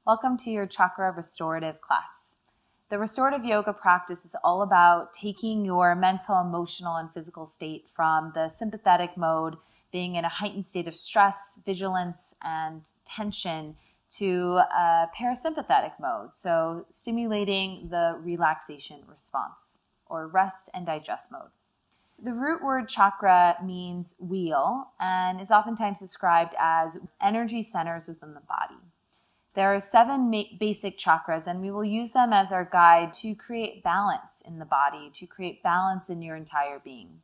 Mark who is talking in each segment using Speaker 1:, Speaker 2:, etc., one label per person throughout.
Speaker 1: Welcome to your Chakra Restorative class. The restorative yoga practice is all about taking your mental, emotional, and physical state from the sympathetic mode, being in a heightened state of stress, vigilance, and tension, to a parasympathetic mode, so stimulating the relaxation response, or rest and digest mode. The root word chakra means wheel and is oftentimes described as energy centers within the body. There are 7 basic chakras, and we will use them as our guide to create balance in the body, to create balance in your entire being.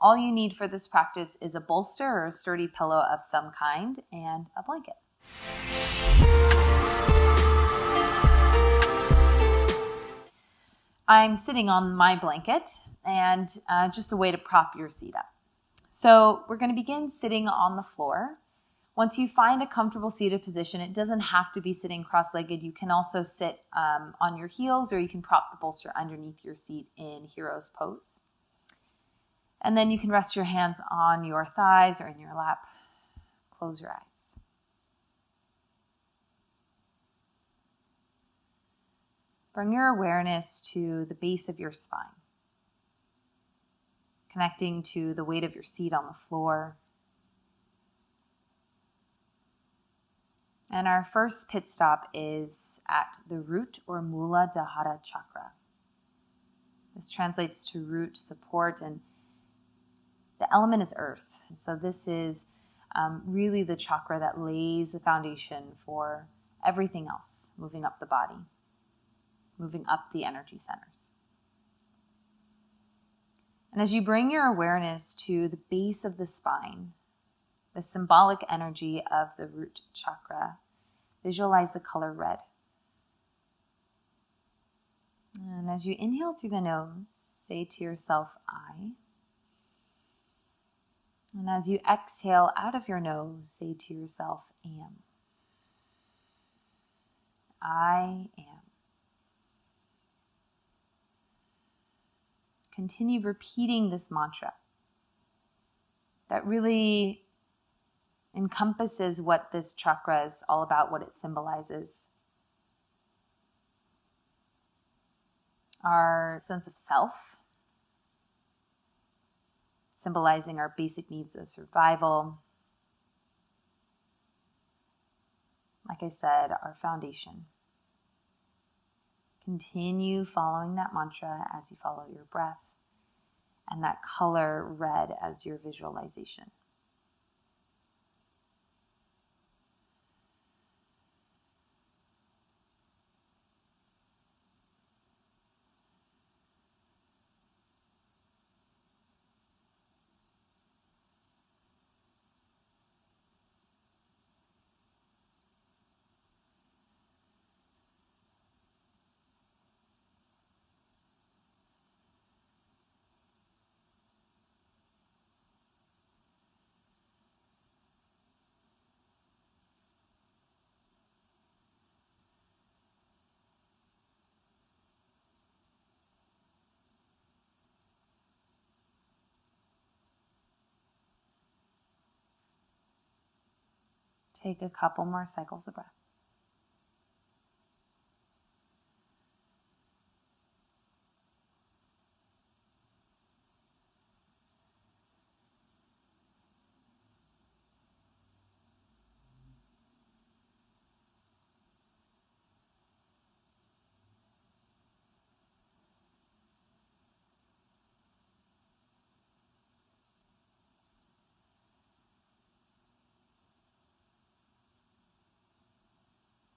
Speaker 1: All you need for this practice is a bolster or a sturdy pillow of some kind and a blanket. I'm sitting on my blanket and just a way to prop your seat up. So we're going to begin sitting on the floor. Once you find a comfortable seated position, it doesn't have to be sitting cross-legged. You can also sit on your heels, or you can prop the bolster underneath your seat in hero's pose. And then you can rest your hands on your thighs or in your lap. Close your eyes. Bring your awareness to the base of your spine, connecting to the weight of your seat on the floor. And our first pit stop is at the root or Muladhara chakra. This translates to root, support, and the element is earth. So this is really the chakra that lays the foundation for everything else, moving up the body, moving up the energy centers. And as you bring your awareness to the base of the spine, the symbolic energy of the root chakra, visualize the color red. And as you inhale through the nose, say to yourself, I. And as you exhale out of your nose, say to yourself, am. I am. Continue repeating this mantra that really encompasses what this chakra is all about, what it symbolizes. Our sense of self, symbolizing our basic needs of survival. Like I said, our foundation. Continue following that mantra as you follow your breath, and that color red as your visualization. Take a couple more cycles of breath.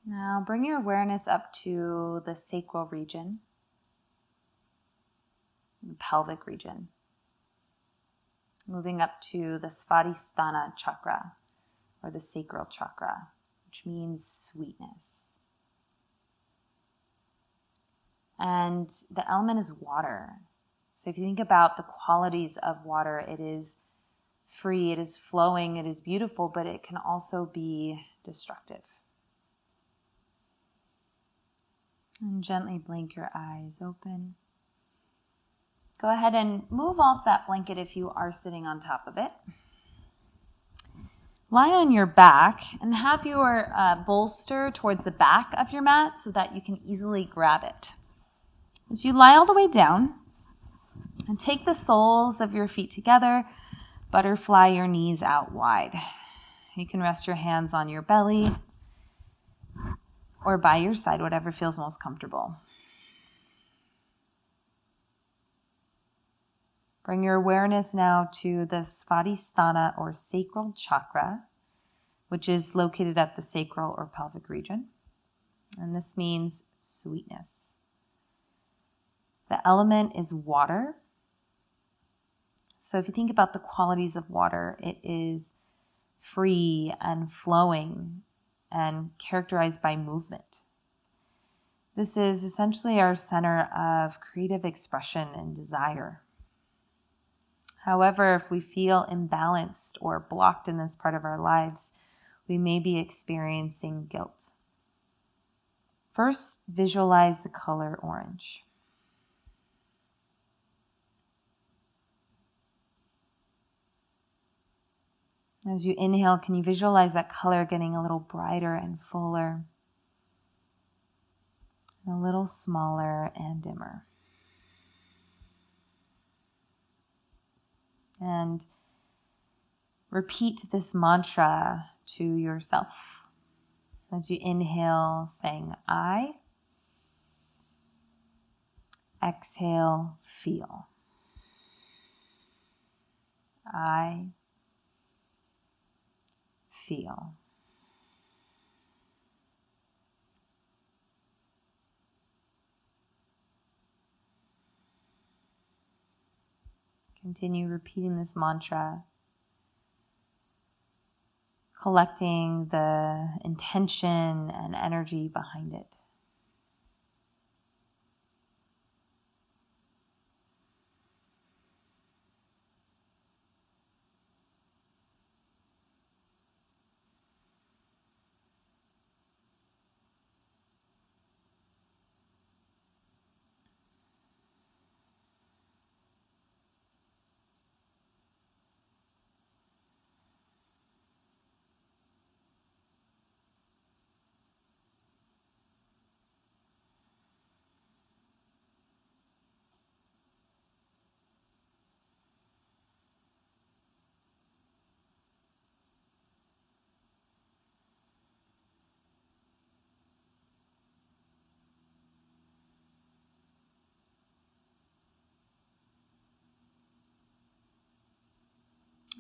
Speaker 1: Now bring your awareness up to the sacral region, the pelvic region, moving up to the Svadhisthana chakra, or the sacral chakra, which means sweetness. And the element is water. So if you think about the qualities of water, it is free, it is flowing, it is beautiful, but it can also be destructive. And gently blink your eyes open. Go ahead and move off that blanket if you are sitting on top of it. Lie on your back and have your bolster towards the back of your mat so that you can easily grab it. As you lie all the way down, and take the soles of your feet together, butterfly your knees out wide. You can rest your hands on your belly or by your side, whatever feels most comfortable. Bring your awareness now to the Svadhisthana or sacral chakra, which is located at the sacral or pelvic region. And this means sweetness. The element is water. So if you think about the qualities of water, it is free and flowing and characterized by movement. This is essentially our center of creative expression and desire. However, if we feel imbalanced or blocked in this part of our lives, we may be experiencing guilt. First, visualize the color orange. As you inhale, can you visualize that color getting a little brighter and fuller, and a little smaller and dimmer? And repeat this mantra to yourself. As you inhale, saying, I. Exhale, feel. I feel. Continue repeating this mantra, collecting the intention and energy behind it.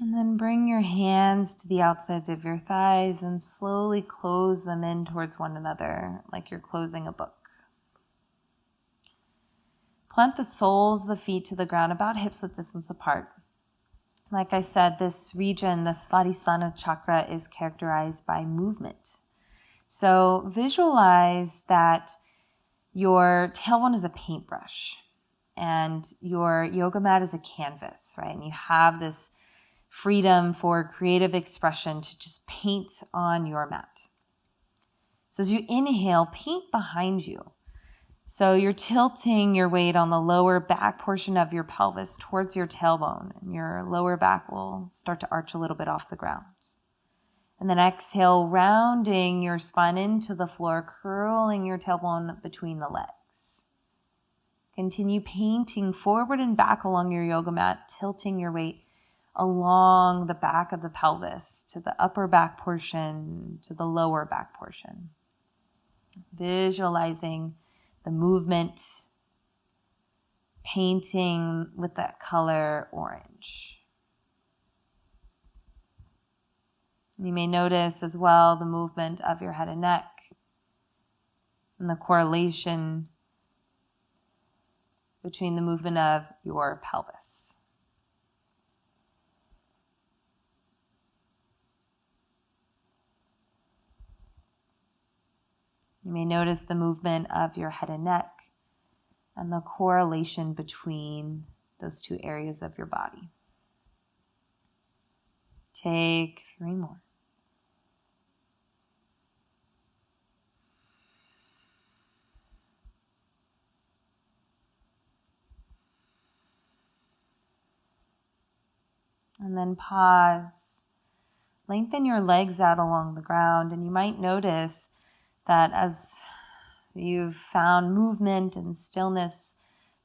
Speaker 1: And then bring your hands to the outsides of your thighs and slowly close them in towards one another, like you're closing a book. Plant the soles of the feet to the ground about hip-width distance apart. Like I said, this region, the Svadhisthana chakra, is characterized by movement. So visualize that your tailbone is a paintbrush and your yoga mat is a canvas, right? And you have this freedom for creative expression to just paint on your mat. So as you inhale, paint behind you. So you're tilting your weight on the lower back portion of your pelvis towards your tailbone, and your lower back will start to arch a little bit off the ground. And then exhale, rounding your spine into the floor, curling your tailbone between the legs. Continue painting forward and back along your yoga mat, tilting your weight along the back of the pelvis to the upper back portion, to the lower back portion. Visualizing the movement, painting with that color orange. You may notice as well the movement of your head and neck and the correlation between the movement of your pelvis. You may notice the movement of your head and neck and the correlation between those two areas of your body. Take 3 more. And then pause, Lengthen your legs out along the ground, and you might notice that as you've found movement and stillness,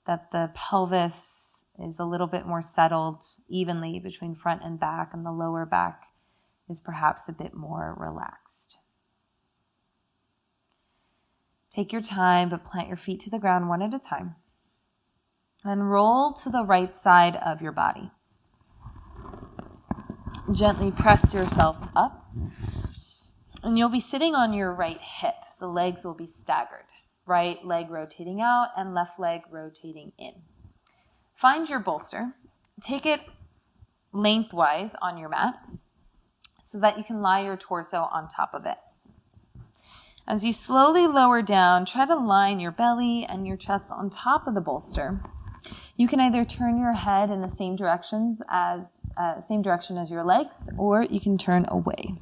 Speaker 1: that the pelvis is a little bit more settled evenly between front and back, and the lower back is perhaps a bit more relaxed. Take your time, but plant your feet to the ground one at a time. And roll to the right side of your body. Gently press yourself up. And you'll be sitting on your right hip. The legs will be staggered. Right leg rotating out and left leg rotating in. Find your bolster. Take it lengthwise on your mat so that you can lie your torso on top of it. As you slowly lower down, try to line your belly and your chest on top of the bolster. You can either turn your head in the same direction as your legs, or you can turn away.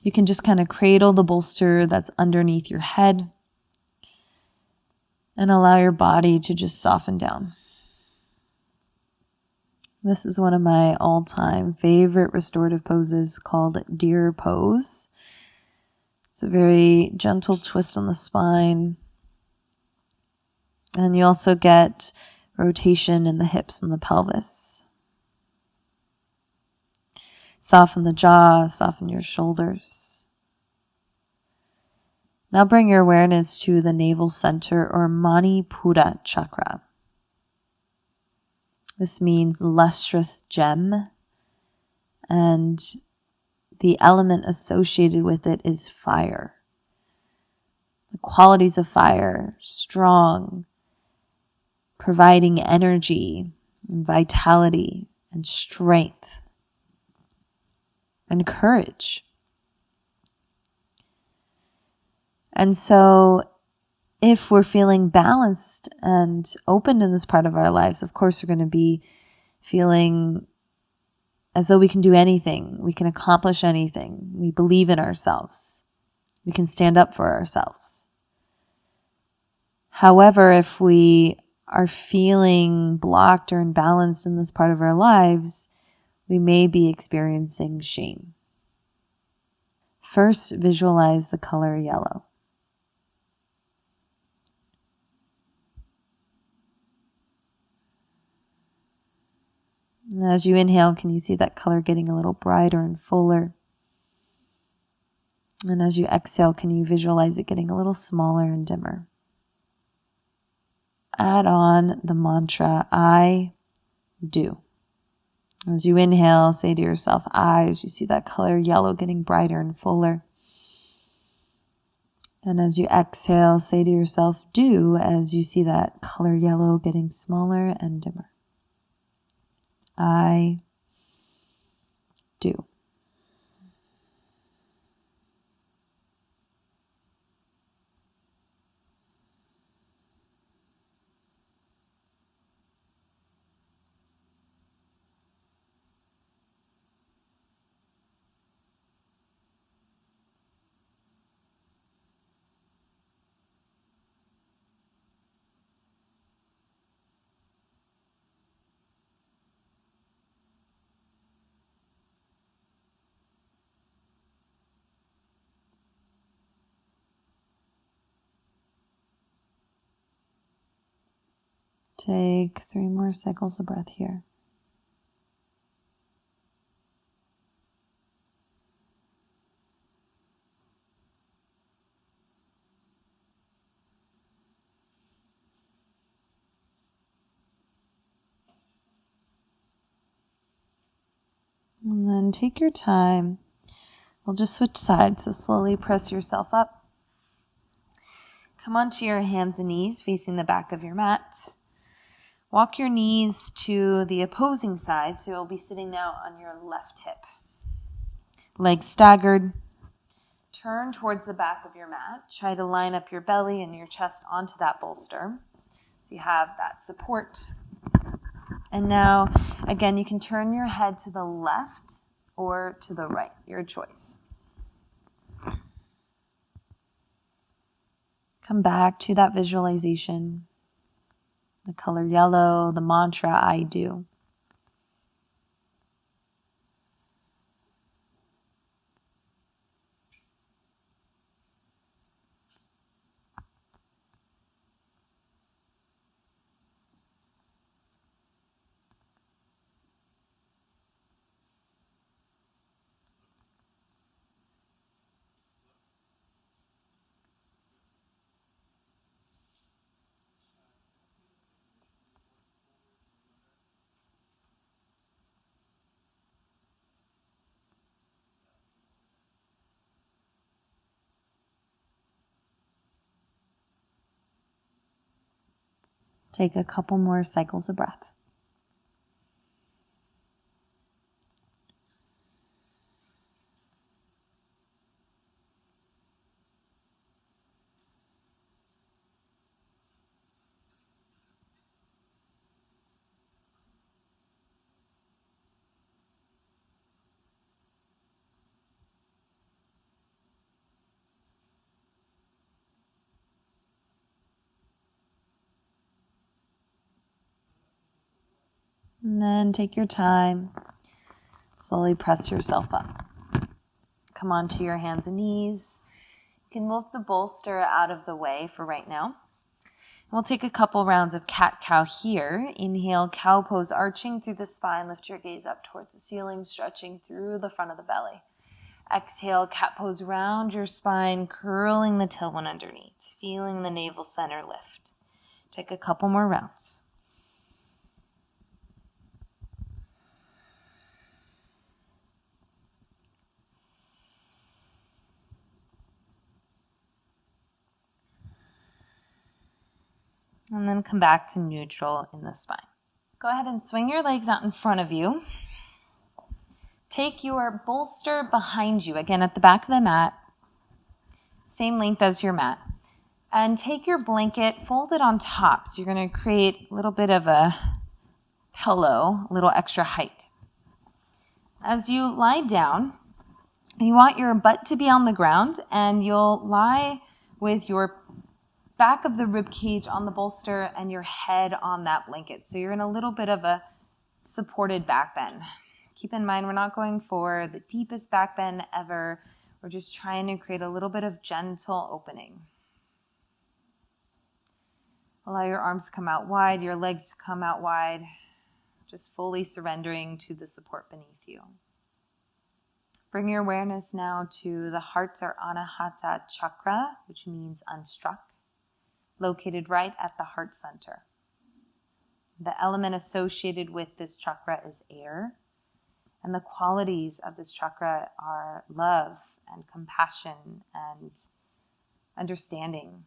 Speaker 1: You can just kind of cradle the bolster that's underneath your head and allow your body to just soften down. This is one of my all-time favorite restorative poses called deer pose. It's a very gentle twist on the spine. And you also get rotation in the hips and the pelvis. Soften the jaw, soften your shoulders. Now bring your awareness to the navel center or Manipura chakra. This means lustrous gem, and the element associated with it is fire. The qualities of fire, strong, providing energy, and vitality, and strength, and courage. And so if we're feeling balanced and open in this part of our lives, of course, we're going to be feeling as though we can do anything. We can accomplish anything. We believe in ourselves. We can stand up for ourselves. However, if we are feeling blocked or imbalanced in this part of our lives, we may be experiencing shame. First, visualize the color yellow. And as you inhale, can you see that color getting a little brighter and fuller? And as you exhale, can you visualize it getting a little smaller and dimmer? Add on the mantra, I do. As you inhale, say to yourself, I, as you see that color yellow getting brighter and fuller. And as you exhale, say to yourself, do, as you see that color yellow getting smaller and dimmer. I do. Take 3 more cycles of breath here. And then take your time. We'll just switch sides, so slowly press yourself up. Come onto your hands and knees facing the back of your mat. Walk your knees to the opposing side, so you'll be sitting now on your left hip. Legs staggered. Turn towards the back of your mat. Try to line up your belly and your chest onto that bolster, so you have that support. And now, again, you can turn your head to the left or to the right, your choice. Come back to that visualization. The color yellow, the mantra, I do. Take a couple more cycles of breath. And then take your time. Slowly press yourself up. Come onto your hands and knees. You can move the bolster out of the way for right now. We'll take a couple rounds of cat-cow here. Inhale, cow pose, arching through the spine. Lift your gaze up towards the ceiling, stretching through the front of the belly. Exhale, cat pose, round your spine, curling the tailbone underneath, feeling the navel center lift. Take a couple more rounds. And then come back to neutral in the spine. Go ahead and swing your legs out in front of you. Take your bolster behind you, again at the back of the mat, same length as your mat. And take your blanket, fold it on top. So you're going to create a little bit of a pillow, a little extra height. As you lie down, you want your butt to be on the ground, and you'll lie with your back of the rib cage on the bolster and your head on that blanket. So you're in a little bit of a supported back bend. Keep in mind, we're not going for the deepest back bend ever. We're just trying to create a little bit of gentle opening. Allow your arms to come out wide, your legs to come out wide, just fully surrendering to the support beneath you. Bring your awareness now to the heart's or anahata chakra, which means unstruck, located right at the heart center. The element associated with this chakra is air, and the qualities of this chakra are love and compassion and understanding.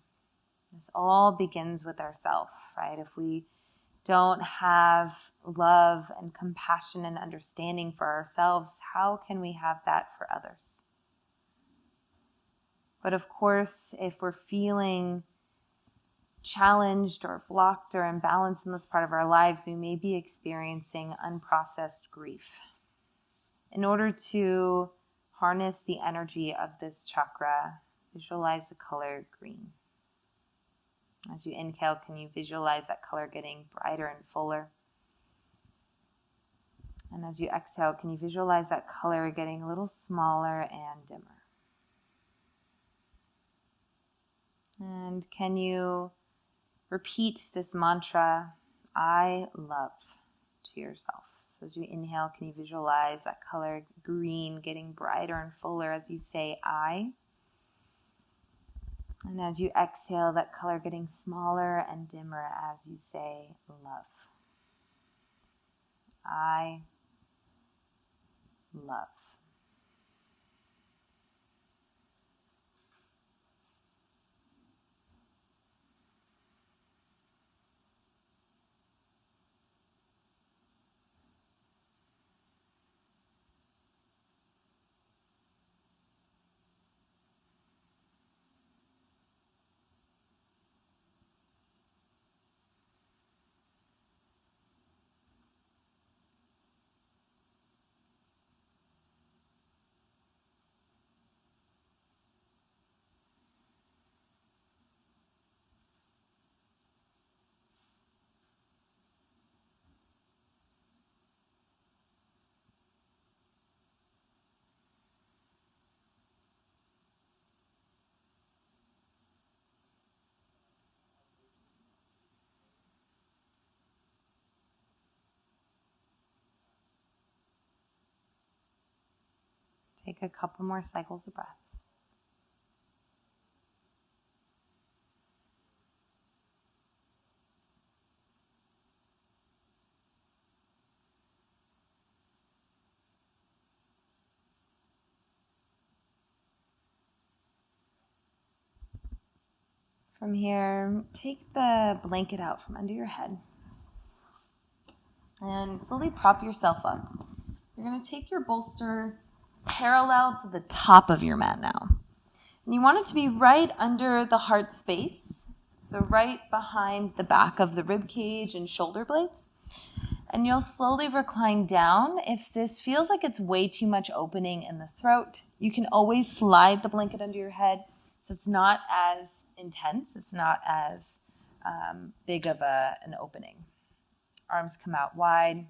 Speaker 1: This all begins with ourself, right? If we don't have love and compassion and understanding for ourselves, how can we have that for others? But of course, if we're feeling challenged or blocked or imbalanced in this part of our lives, we may be experiencing unprocessed grief. In order to harness the energy of this chakra, visualize the color green. As you inhale, can you visualize that color getting brighter and fuller? And as you exhale, can you visualize that color getting a little smaller and dimmer? And can you repeat this mantra, I love, to yourself? So as you inhale, can you visualize that color green getting brighter and fuller as you say I? And as you exhale, that color getting smaller and dimmer as you say love. I love. Take a couple more cycles of breath. From here, take the blanket out from under your head and slowly prop yourself up. You're going to take your bolster parallel to the top of your mat now. And you want it to be right under the heart space, so right behind the back of the rib cage and shoulder blades. And you'll slowly recline down. If this feels like it's way too much opening in the throat, you can always slide the blanket under your head so it's not as intense. It's not as big of an opening. Arms come out wide.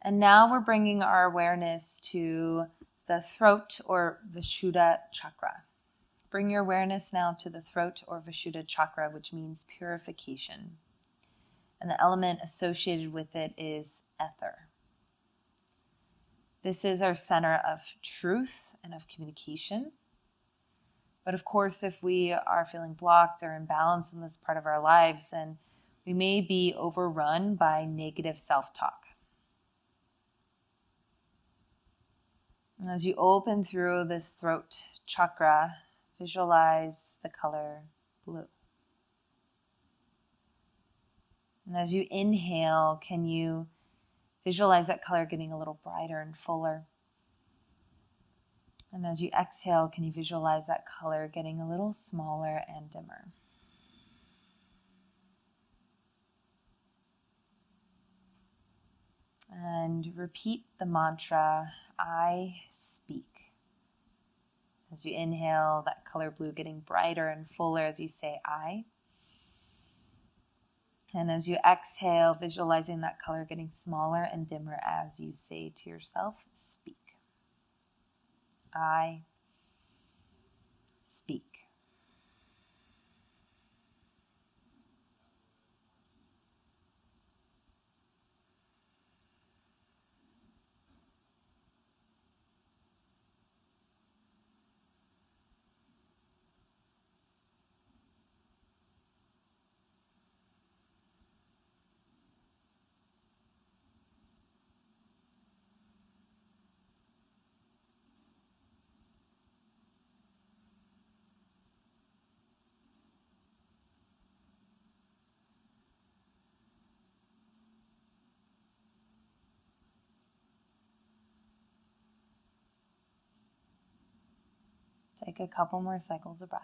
Speaker 1: And now we're bringing our awareness to the throat or Vishuddha chakra. Bring your awareness now to the throat or Vishuddha chakra, which means purification. And the element associated with it is ether. This is our center of truth and of communication. But of course, if we are feeling blocked or imbalanced in this part of our lives, then we may be overrun by negative self-talk. And as you open through this throat chakra, visualize the color blue. And as you inhale, can you visualize that color getting a little brighter and fuller? And as you exhale, can you visualize that color getting a little smaller and dimmer? And repeat the mantra, I speak. As you inhale, that color blue getting brighter and fuller as you say I. And as you exhale, visualizing that color getting smaller and dimmer as you say to yourself, speak. I speak. Take a couple more cycles of breath.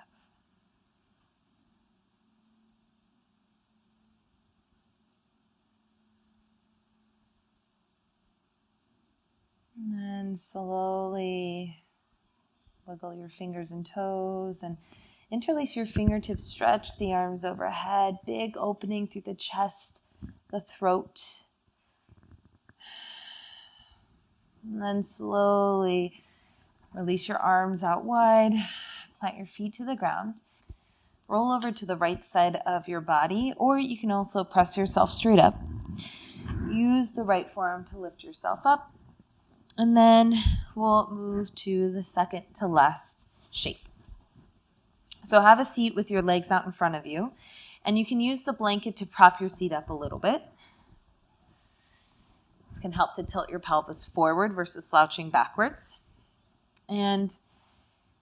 Speaker 1: And then slowly wiggle your fingers and toes and interlace your fingertips, stretch the arms overhead, big opening through the chest, the throat. And then slowly release your arms out wide, plant your feet to the ground. Roll over to the right side of your body, or you can also press yourself straight up. Use the right forearm to lift yourself up. And then we'll move to the second to last shape. So have a seat with your legs out in front of you, and you can use the blanket to prop your seat up a little bit. This can help to tilt your pelvis forward versus slouching backwards. And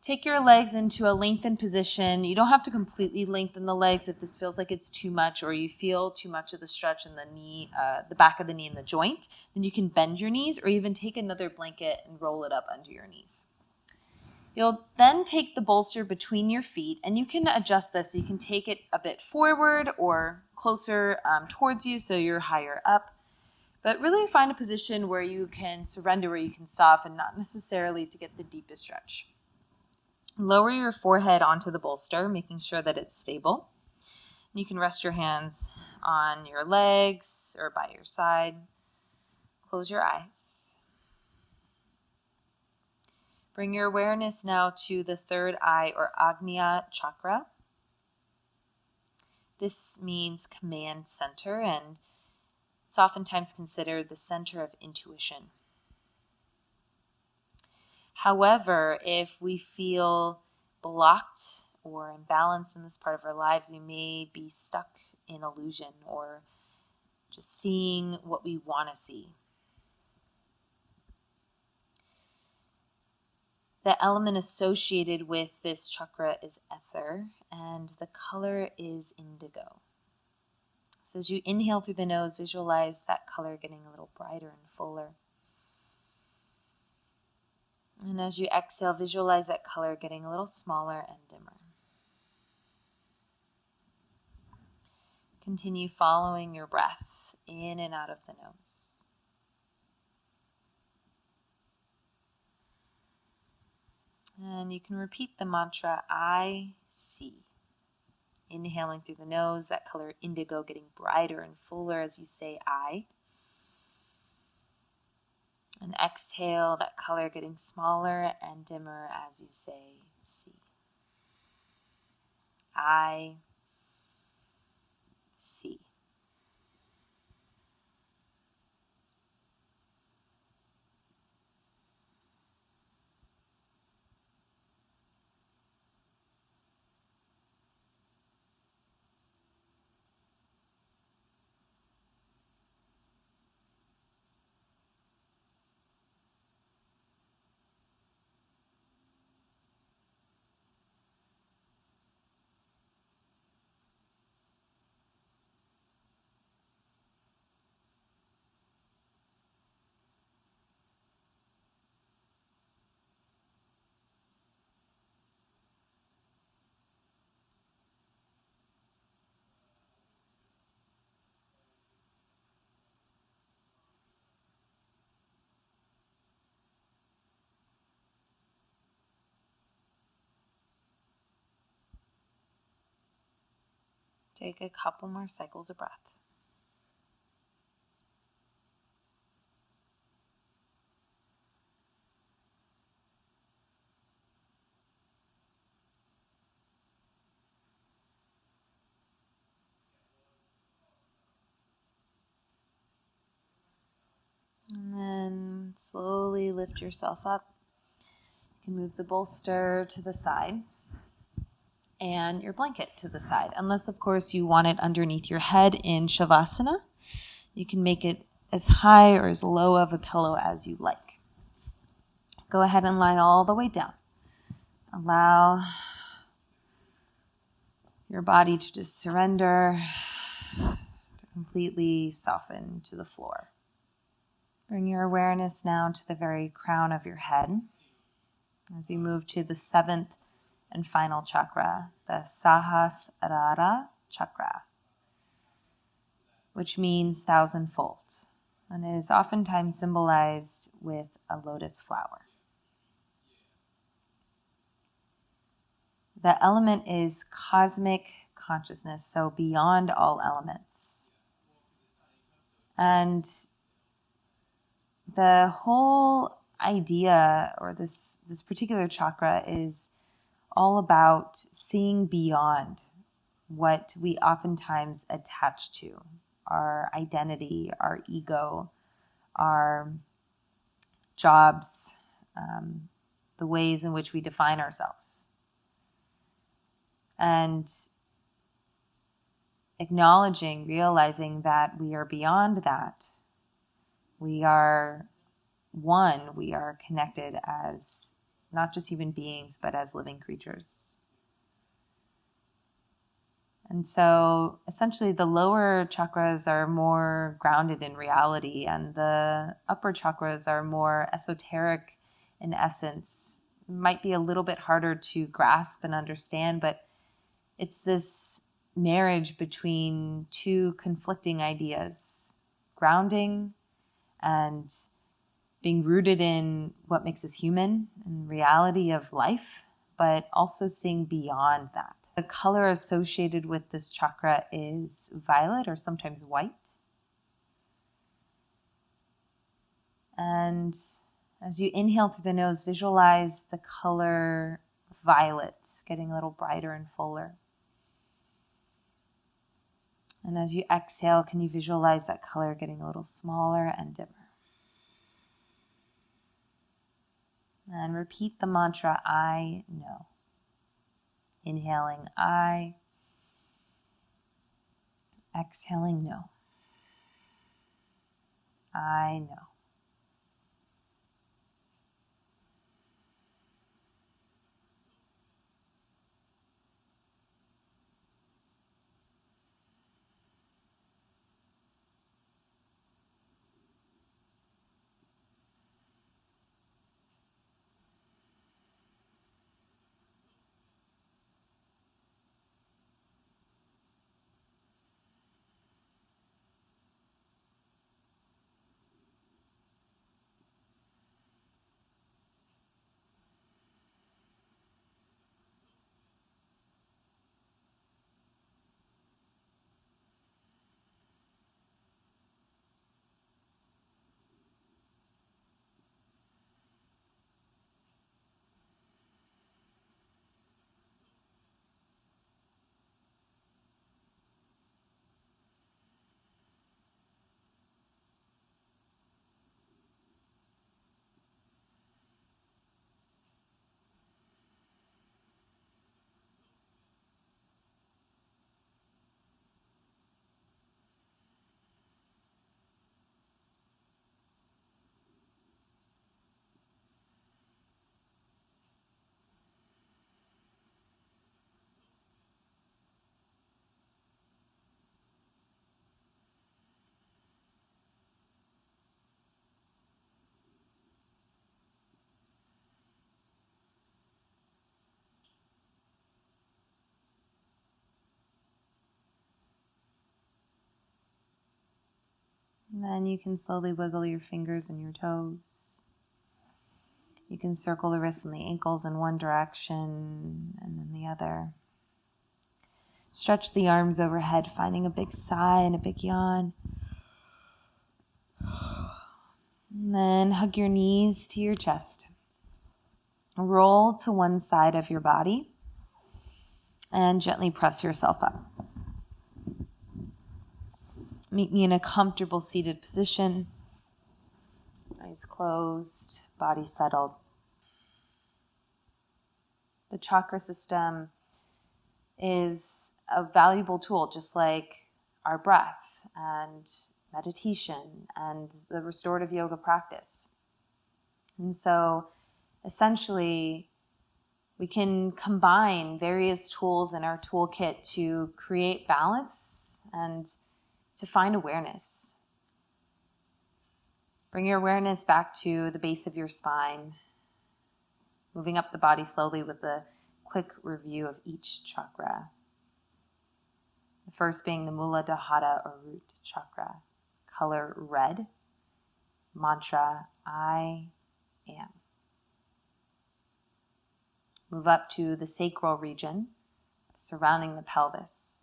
Speaker 1: take your legs into a lengthened position. You don't have to completely lengthen the legs if this feels like it's too much or you feel too much of the stretch in the knee, the back of the knee and the joint. Then you can bend your knees or even take another blanket and roll it up under your knees. You'll then take the bolster between your feet, and you can adjust this. So you can take it a bit forward or closer towards you so you're higher up. But really find a position where you can surrender, where you can soften, not necessarily to get the deepest stretch. Lower your forehead onto the bolster, making sure that it's stable. You can rest your hands on your legs or by your side. Close your eyes. Bring your awareness now to the third eye or Agnya chakra. This means command center, and it's oftentimes considered the center of intuition. However, if we feel blocked or imbalanced in this part of our lives, we may be stuck in illusion or just seeing what we want to see. The element associated with this chakra is ether, and the color is indigo. So as you inhale through the nose, visualize that color getting a little brighter and fuller. And as you exhale, visualize that color getting a little smaller and dimmer. Continue following your breath in and out of the nose. And you can repeat the mantra, I see. Inhaling through the nose, that color indigo getting brighter and fuller as you say I. And exhale, that color getting smaller and dimmer as you say see. I see. Take a couple more cycles of breath. And then slowly lift yourself up. You can move the bolster to the side and your blanket to the side. Unless, of course, you want it underneath your head in Shavasana. You can make it as high or as low of a pillow as you like. Go ahead and lie all the way down. Allow your body to just surrender, to completely soften to the floor. Bring your awareness now to the very crown of your head as you move to the seventh and final chakra, the Sahasrara chakra, which means thousandfold, and is oftentimes symbolized with a lotus flower. The element is cosmic consciousness, so beyond all elements. And the whole idea, or this particular chakra, is all about seeing beyond what we oftentimes attach to, our identity, our ego, our jobs, the ways in which we define ourselves. And acknowledging, realizing that we are beyond that. We are one, we are connected as not just human beings, but as living creatures. And so essentially the lower chakras are more grounded in reality, and the upper chakras are more esoteric in essence. Might be a little bit harder to grasp and understand, but it's this marriage between two conflicting ideas, grounding and being rooted in what makes us human and the reality of life, but also seeing beyond that. The color associated with this chakra is violet, or sometimes white. And as you inhale through the nose, visualize the color violet getting a little brighter and fuller. And as you exhale, can you visualize that color getting a little smaller and dimmer? And repeat the mantra, I know. Inhaling, I. Exhaling, no. I know. And then you can slowly wiggle your fingers and your toes. You can circle the wrists and the ankles in one direction and then the other. Stretch the arms overhead, finding a big sigh and a big yawn. And then hug your knees to your chest. Roll to one side of your body and gently press yourself up. Meet me in a comfortable seated position. Eyes closed, body settled. The chakra system is a valuable tool, just like our breath and meditation and the restorative yoga practice. And so essentially, we can combine various tools in our toolkit to create balance and to find awareness. Bring your awareness back to the base of your spine, moving up the body slowly with a quick review of each chakra. The first being the Muladhara or root chakra, color red, mantra, I am. Move up to the sacral region, surrounding the pelvis,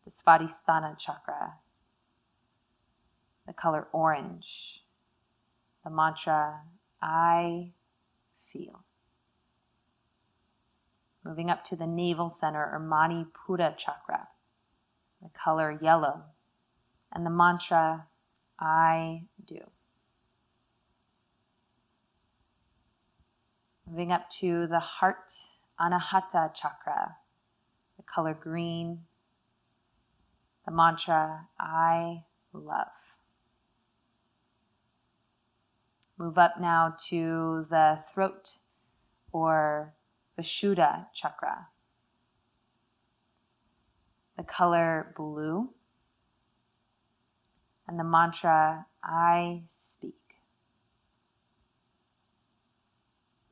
Speaker 1: the Svadhisthana chakra, the color orange, the mantra, I feel. Moving up to the navel center or Manipura chakra, the color yellow, and the mantra, I do. Moving up to the heart, Anahata chakra, the color green, the mantra, I love. Move up now to the throat or Vishuddha chakra, the color blue, and the mantra, I speak.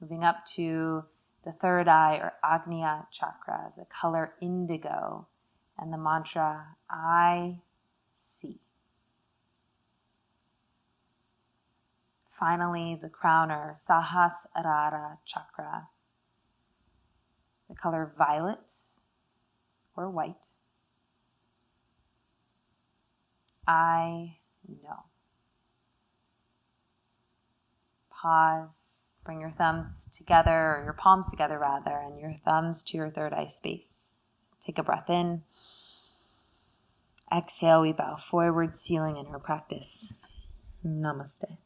Speaker 1: Moving up to the third eye or Agnya chakra, the color indigo, and the mantra, I see. Finally, the crown or Sahasrara chakra, the color violet or white. I know. Pause, bring your thumbs together, or your palms together rather, and your thumbs to your third eye space. Take a breath in. Exhale, we bow forward, sealing in our practice. Namaste.